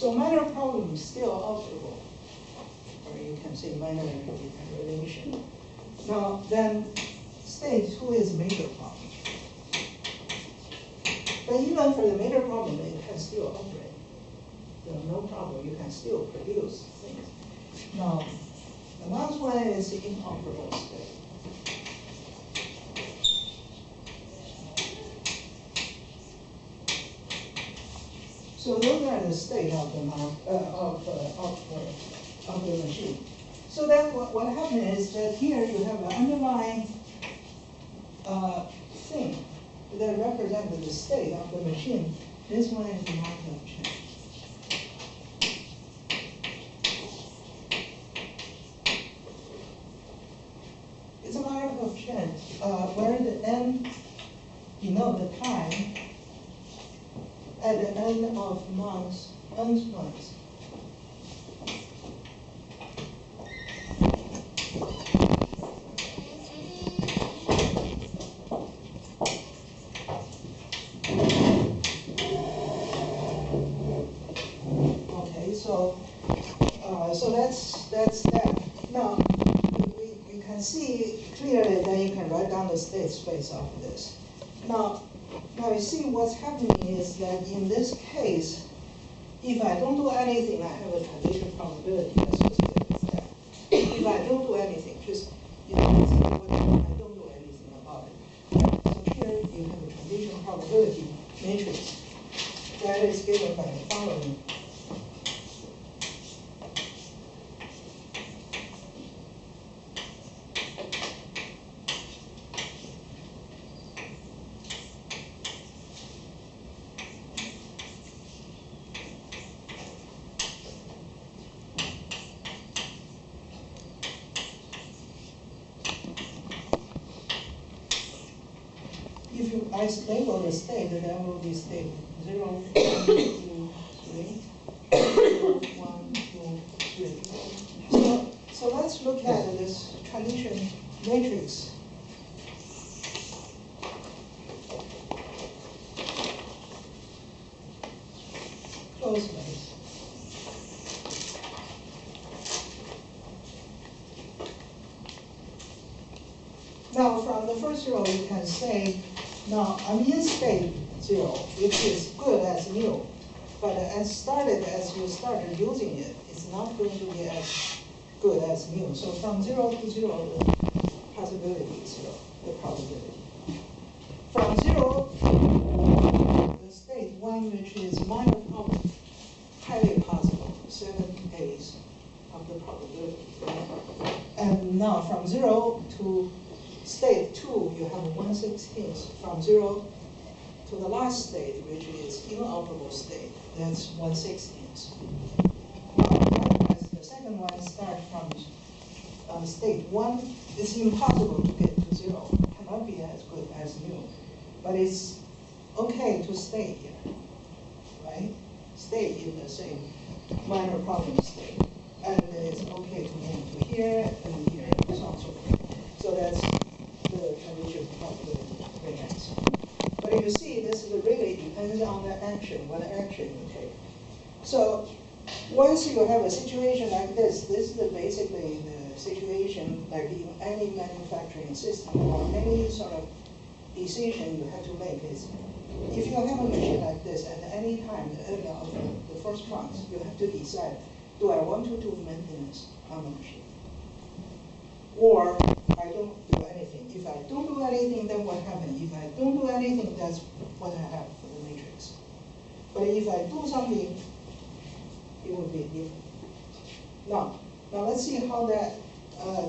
So minor problem is still alterable, or you can say minor relation. Now then, state 2 is major problem. But even for the major problem, it can still operate. So no problem, you can still produce things. Now, the last one is inoperable state. So those are the state of the machine. So then what happens is that here you have an underlying thing that represents the state of the machine. This one is the market of change. It's a market of change where the n denote the time at the end of months, nth months. Okay, so that's that. Now you can see clearly that you can write down the state space of this. Now you see what's happening is that in this case, if I don't do anything, I have a transition probability. Let's just say it's that. If I don't do anything, just whatever, I don't do anything about it. So here you have a transition probability matrix that is given by the following. If you label the state, then will be state 0, 1, 2, 3, 1, 2, 3. So let's look at this transition matrix. Closely. Now, from the first row, you can say, now I'm in state 0, which is good as new, but as you started using it, it's not going to be as good as new. So from 0 to 0, the possibility is 0, the probability. From 0 to the state 1, which is minor problem, highly possible, 7/8 of the probability. And now from 0 to state 2, you have 1/16. From 0 to the last state, which is inoperable state, that's 1/16. Now, as the second one starts from state 1, it's impossible to get to 0. It cannot be as good as new. But it's okay to stay here, right? Stay in the same minor problem state. And it's okay to move to here and here, and so on and so forth. So that's the transition probability matrix. But you see, this really depends on the action, what action you take. So once you have a situation like this is basically the situation like in any manufacturing system or any sort of decision you have to make is, if you have a machine like this, at any time, the end of the first month, you have to decide, do I want to do maintenance on the machine? Or I don't do anything. If I don't do anything, then what happens? If I don't do anything, that's what I have for the matrix. But if I do something, it will be different. Now let's see how that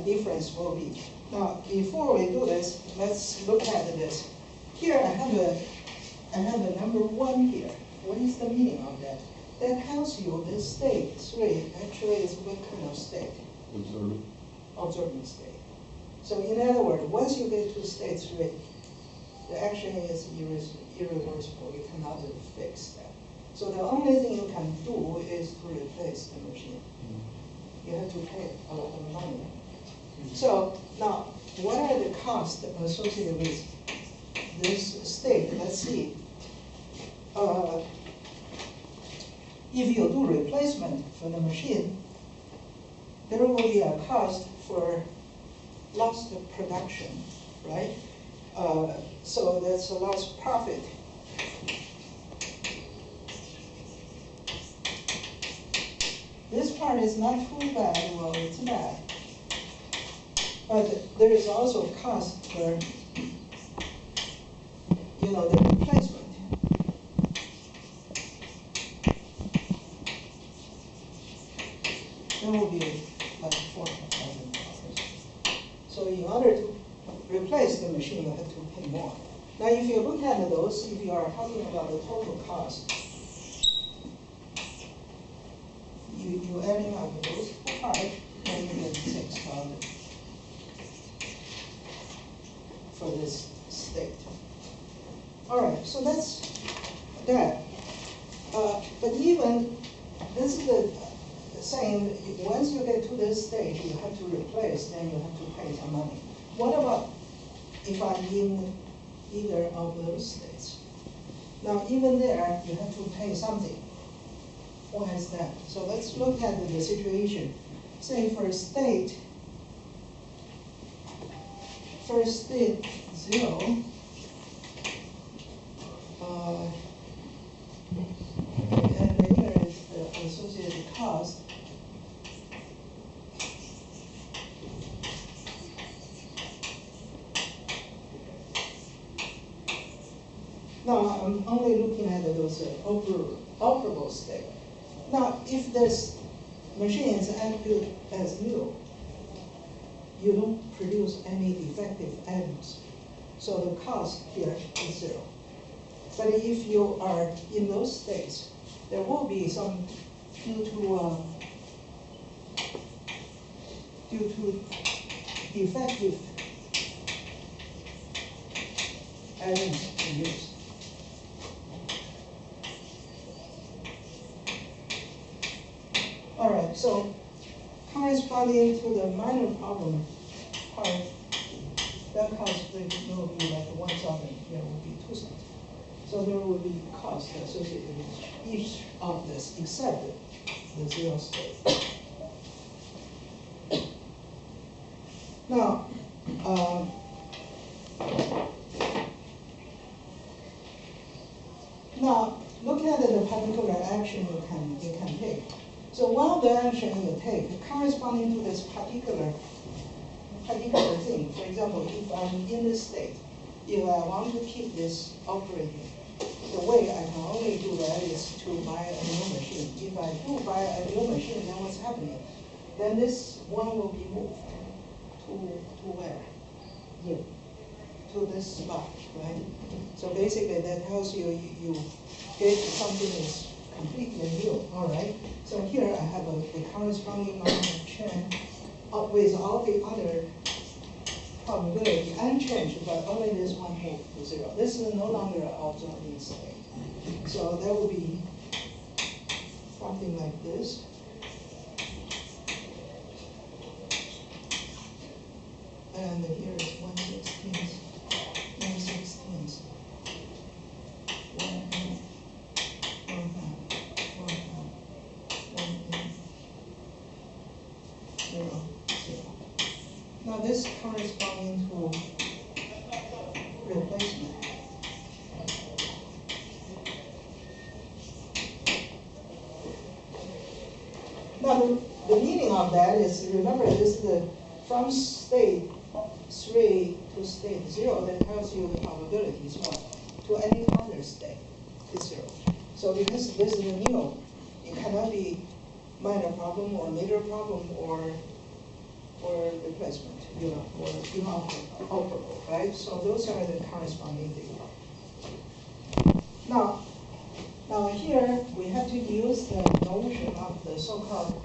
difference will be. Now, before we do this, let's look at this. Here I have a number 1 here. What is the meaning of that? That tells you the state 3 actually is what kind of state? Observing state. So in other words, once you get to state 3, the action is irreversible. You cannot fix that. So the only thing you can do is to replace the machine. You have to pay a lot of money. So now, what are the costs associated with this state? Let's see. if you do replacement for the machine, there will be a cost for lost production, right? So that's a lost profit. This part is not too bad, well, it's bad. But there is also cost for, the replacement. There will be like $4,000. So in order to replace the machine, you have to pay more. Now, if you look at those, if you are talking about the total cost, you adding up those two parts, then you get 6,000 for this state. All right, so that's that. But even this is the saying, once you get to this stage, you have to replace, then you have to pay some money. What about if I'm in either of those states? Now, even there, you have to pay something. Why is that? So let's look at the situation. Say for state, first state 0, and here is the associated cost. Now, I'm only looking at those operable state. Now, if this machine is as good as new, you don't produce any defective items. So the cost here is 0. But if you are in those states, there will be some due to defective items in use. All right, so corresponding to the minor problem part, that cost will be like 1,000, here will be 2,000. So there will be cost associated with each of this except the 0 state. Now, look at the particular action you can take. So one of the actions you take corresponding to this particular thing. For example, if I'm in this state, if I want to keep this operating, the way I can only do that is to buy a new machine. If I do buy a new machine, then what's happening? Then this one will be moved to where? Here. To this spot, right? So basically that tells you get something is completely new, all right? So here I have a corresponding line of chain with all the other probability unchanged, but only this one moved to 0. This is no longer an obsolete state. So that will be something like this. And here is 1/16, 1/16. 0, 0. Now this corresponding to replacement. Now the meaning of that is, remember, this is from state 3 to state 0, that tells you the probability is what? To any other state is 0. So because this is new, it cannot be minor problem or major problem or replacement, or inoperable, right? So those are the corresponding things. Now here we have to use the notion of the so-called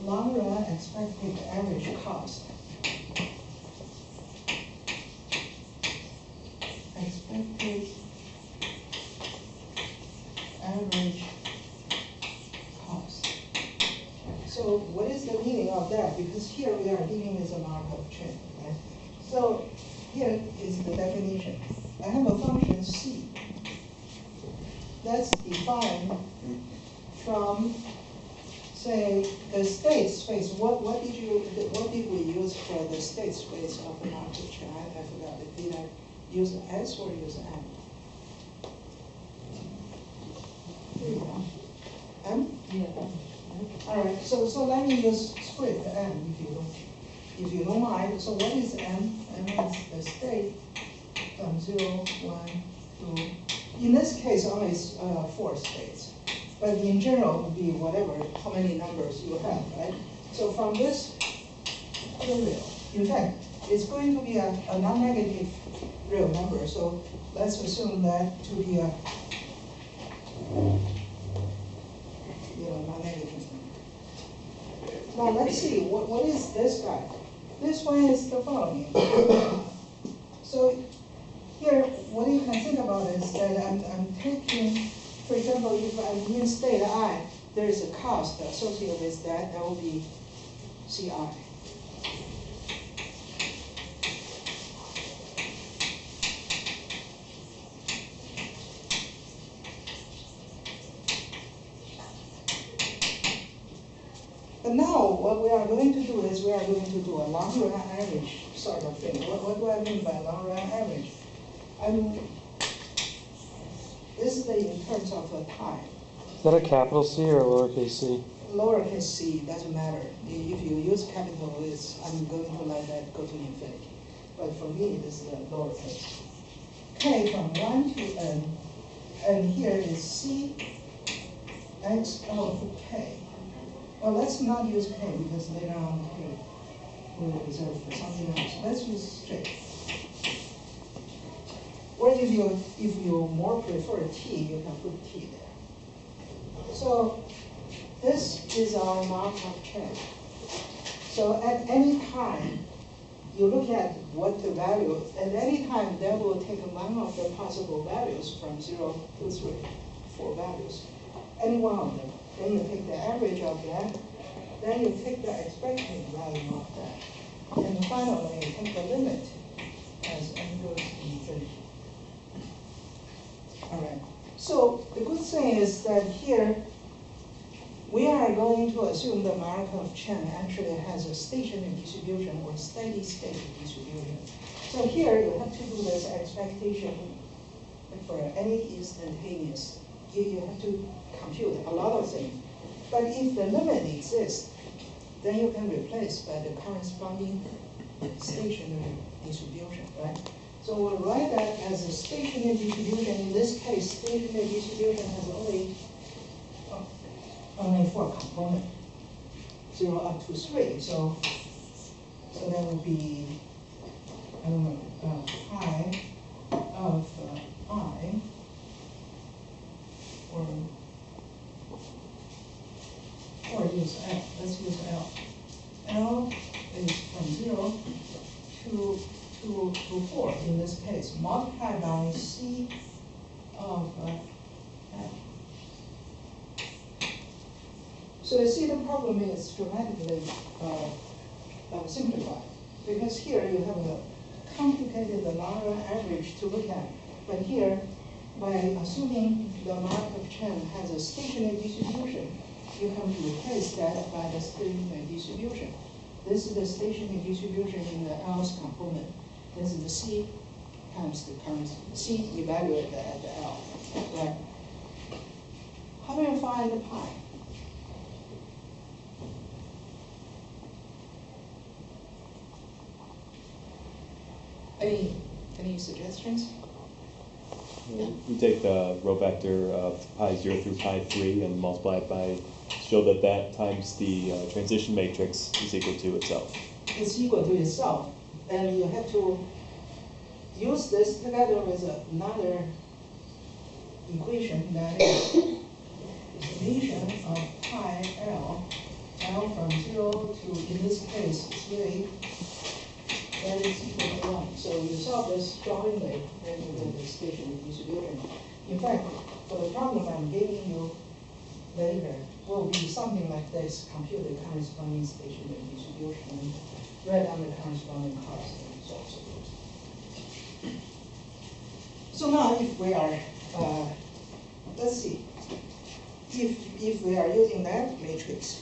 long-run expected average cost. Expected average cost. So what is the meaning of that? Because here we are dealing with a Markov chain, right? So here is the definition. I have a function C. let's define from, say, the state space. What did we use for the state space of the Markov chain? I forgot. Did I use S or use M? Here you go. M? Yeah. All right. So let me use split M if you don't mind. So what is M? M is the state from 0, 1, 2. In this case, only 4 states. But in general, it would be whatever, how many numbers you have, right? So from this real, in fact, it's going to be a non-negative real number. So let's assume that to be a non-negative number. Now let's see, what is this guy? This one is the following. So here, what you can think about is that I'm taking, for example, if I'm in state I, there is a cost associated with that, that will be Ci. But now, what we are going to do is we are going to do a long-run average sort of thing. What do I mean by long-run average? I mean, this is in terms of time. Is that a capital C or a lowercase c? Lowercase c, doesn't matter. If you use capital, I'm going to let that go to infinity. But for me, this is lowercase. K from 1 to n, and here is C x of k. Well, let's not use k because later on K will reserve for something else. Let's use straight. Or if you more prefer t, you can put t there. So this is our Markov chain. So at any time, you look at what the value, at any time that will take one of the possible values from 0 to 3, 4 values. Any one of them. Then you take the average of that. Then you take the expected value of that. And finally, you take the limit as n goes to infinity. All right. So the good thing is that here, we are going to assume the Markov chain actually has a stationary distribution or steady state distribution. So here you have to do this expectation for any instantaneous. You have to compute a lot of things. But if the limit exists, then you can replace by the corresponding stationary distribution, right? So we'll write that as a stationary distribution. In this case, stationary distribution has only 4 components, 0 up to 3. So that would be, I don't know, pi of I, or use L. Let's use L. L is from 0 to 4 in this case, multiplied by C of L. So you see the problem is dramatically simplified, because here you have a complicated long-run average to look at. But here, by assuming the Markov chain has a stationary distribution, you can replace that by the stationary distribution. This is the stationary distribution in the L's component. This is the C times the current C evaluated at the L. Right? How do you find the pi? Any suggestions? We take the row vector of pi 0 through pi 3 and multiply it by, show that times the transition matrix is equal to itself. It's equal to itself. And you have to use this together with another equation that is summation of pi L from 0 to, in this case, 3, that is equal to 1. So you solve this jointly, then you get the stationary distribution. In fact, for the problem I'm giving you later, will be something like this: compute the corresponding stationary distribution, write down the corresponding cost, and so on. So now, if we are let's see. If we are using that matrix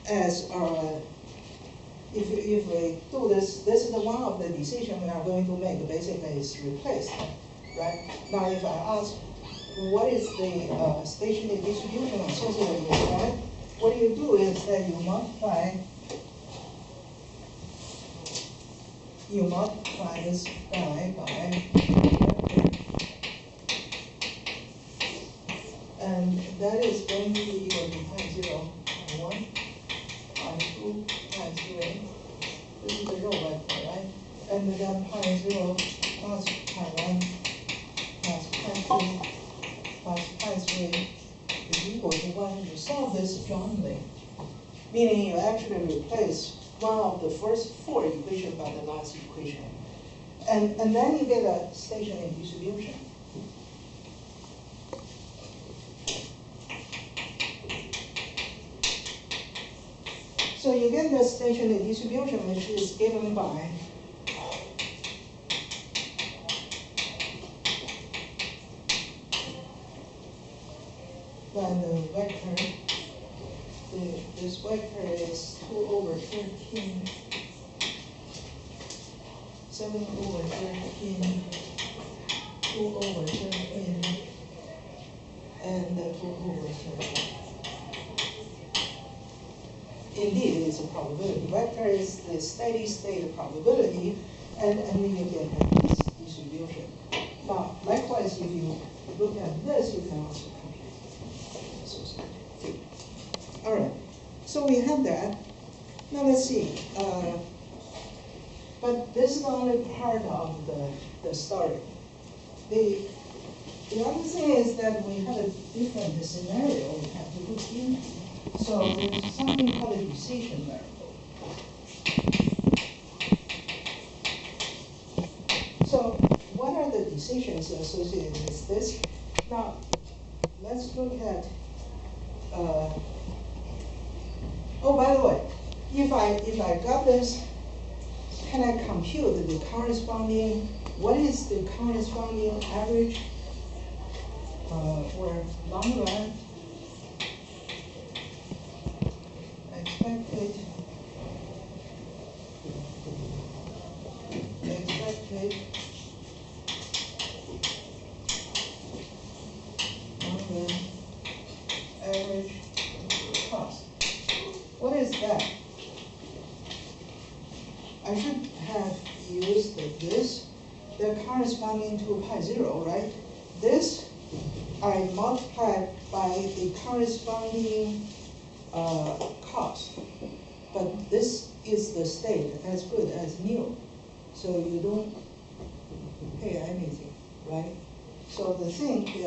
as our, if we do this is the one of the decision we are going to make, basically is replaced, right? Now if I ask, what is the stationary distribution associated with that? What you do is that you multiply this guy by, and that is going to be equal to pi 0, pi 1, pi 2, pi 3. This is the row vector, right? And then pi 0 plus pi 1 plus pi 2 plus pi 3 is equal to 1. You solve this jointly, meaning you actually replace one of the first 4 equations by the last equation. And then you get a stationary distribution. So you get the stationary distribution, which is given by the vector. This vector is 2 over 13, 7 over 13, 2 over 13, and 2 over 13. Indeed, it is a probability. Vector is the steady state probability, and you get this distribution. Now, likewise, if you look at this, you can also compute associated field. All right, so we have that. Now let's see. But this is only part of the story. The other thing is that we have a different scenario we have to look into. So there's something called a decision variable. So what are the decisions associated with this? Now, let's look at, oh, by the way, if I got this, can I compute the corresponding, what is the corresponding average for long run expected long run average cost? What is that? I should have used this, the corresponding to pi 0, right? This I multiply by the corresponding cost. But this is the state as good as new. So you don't pay anything, right? So the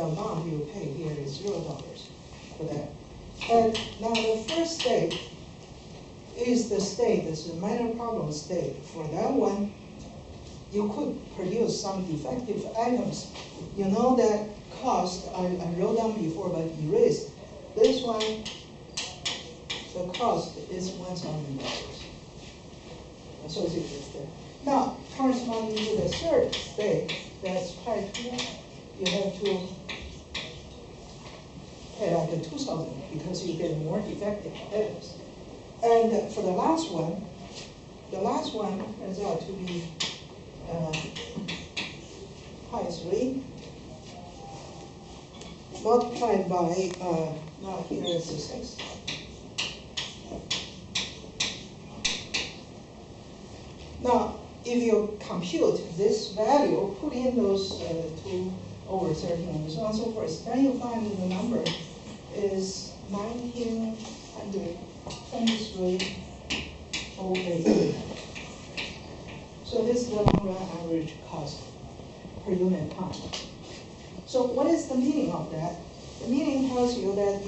amount you pay here is $0 for that. And now the first state is the state, it's a minor problem state. For that one, you could produce some defective items. You know that cost, I wrote down before but erased. This one, the cost is $1,000 associated with that. Now, corresponding to the third state, that's pi 2, you have to pay like 2,000 because you get more defective items. And for the last one turns out to be pi 3 multiplied by, now here is the 6. Now, if you compute this value, put in those 2 over 13 and so on and so forth, then you find the number is 1923.08. So this is the long run average cost per unit time. So what is the meaning of that? The meaning tells you that,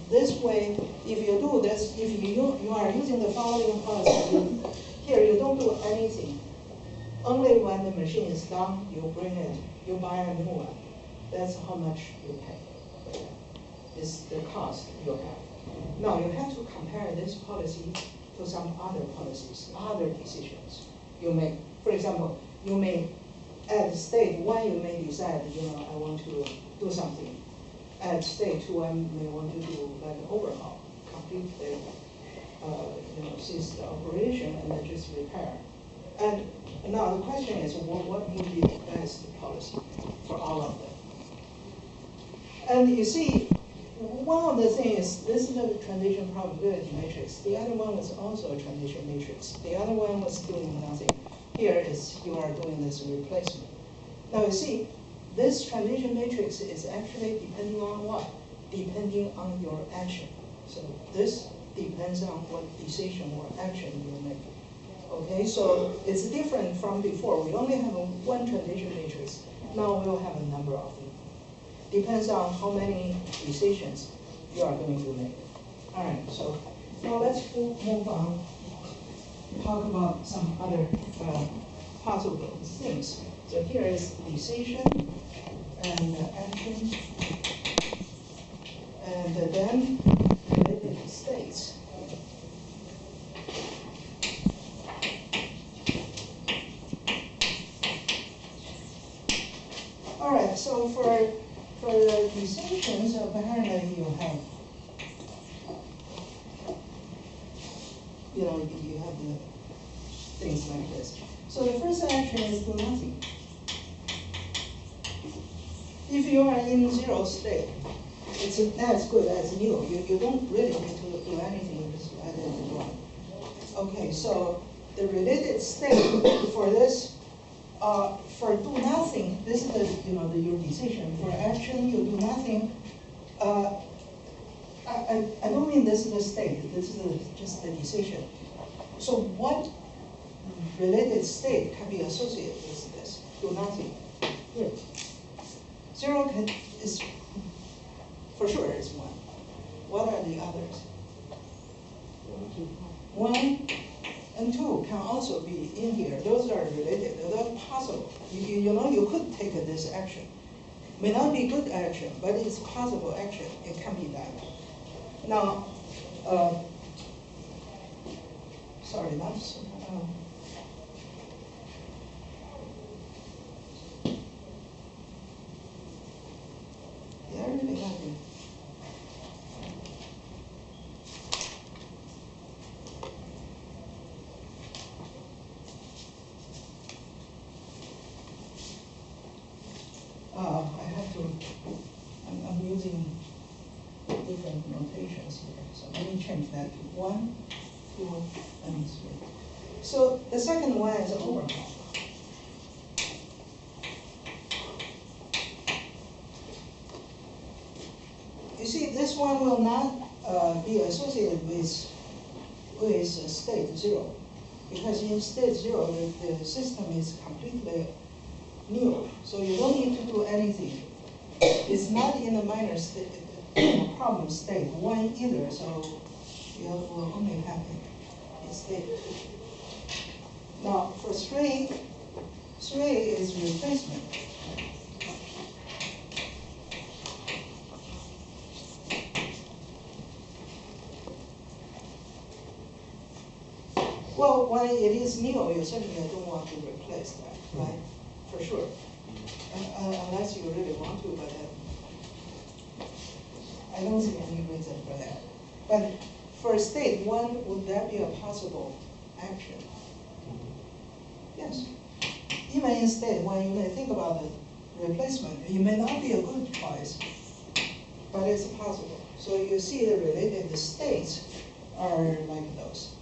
this way, if you do this, if you are using the following policy, here you don't do anything. Only when the machine is done, you bring it, you buy a new one. That's how much you pay. It's the cost you have. Now you have to compare this policy to some other policies, other decisions you make. For example, you may, at state 1, you may decide, I want to do something. at state one may want to do like an overhaul, complete the, cease the operation and then just repair. And now the question is, what would be the best policy for all of them? And you see, one of the things, this is a transition probability matrix. The other one was also a transition matrix. The other one was doing nothing. Here is you are doing this replacement. Now you see, this transition matrix is actually depending on what? Depending on your action. So this depends on what decision or action you make. Okay, so it's different from before. We only have one transition matrix. Now we'll have a number of them. Depends on how many decisions you are going to make. All right, so now let's move on, talk about some other possible things. So here is decision and action, and then related states. All right, so for the decisions, apparently you have, you have the things like this. So the first action is do nothing. If you are in zero state, it's as good as new. You don't really need to do anything, just let it run. Okay, so the related state for this, for do nothing, this is your decision. For action, you do nothing. I don't mean this is the state. This is just the decision. So what related state can be associated with this? Do nothing. Here. Zero is for sure is one. What are the others? 1 and 2 can also be in here. Those are related. They're possible. You could take this action. May not be good action, but it's possible action. It can be done. Now, sorry, that's. Yeah, I really have it. I have to, I'm using different notations here. So let me change that to 1, 2, and 3. So the second one is overhaul. You see, this one will not be associated with state 0, because in state 0, the system is completely new, so you don't need to do anything. It's not in a minor state, problem state 1 either, so it will only happen in state 2. Now for 3 is replacement. Well, when it is new, you certainly don't want to replace that, right? For sure. Unless you really want to, but I don't see any reason for that. But for state 1, would that be a possible action? Yes. Even in state 1, you may think about the replacement. It may not be a good choice, but it's possible. So you see the related states are like those.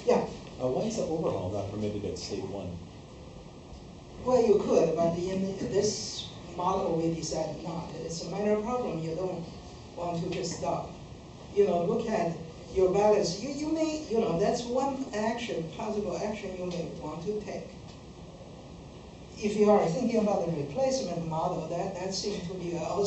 Yeah? Why is the overhaul not permitted at state 1? Well, you could, but in this model, we decided not. It's a minor problem. You don't want to just stop. Look at your balance. You may, that's one action, possible action you may want to take. If you are thinking about the replacement model, that seems to be also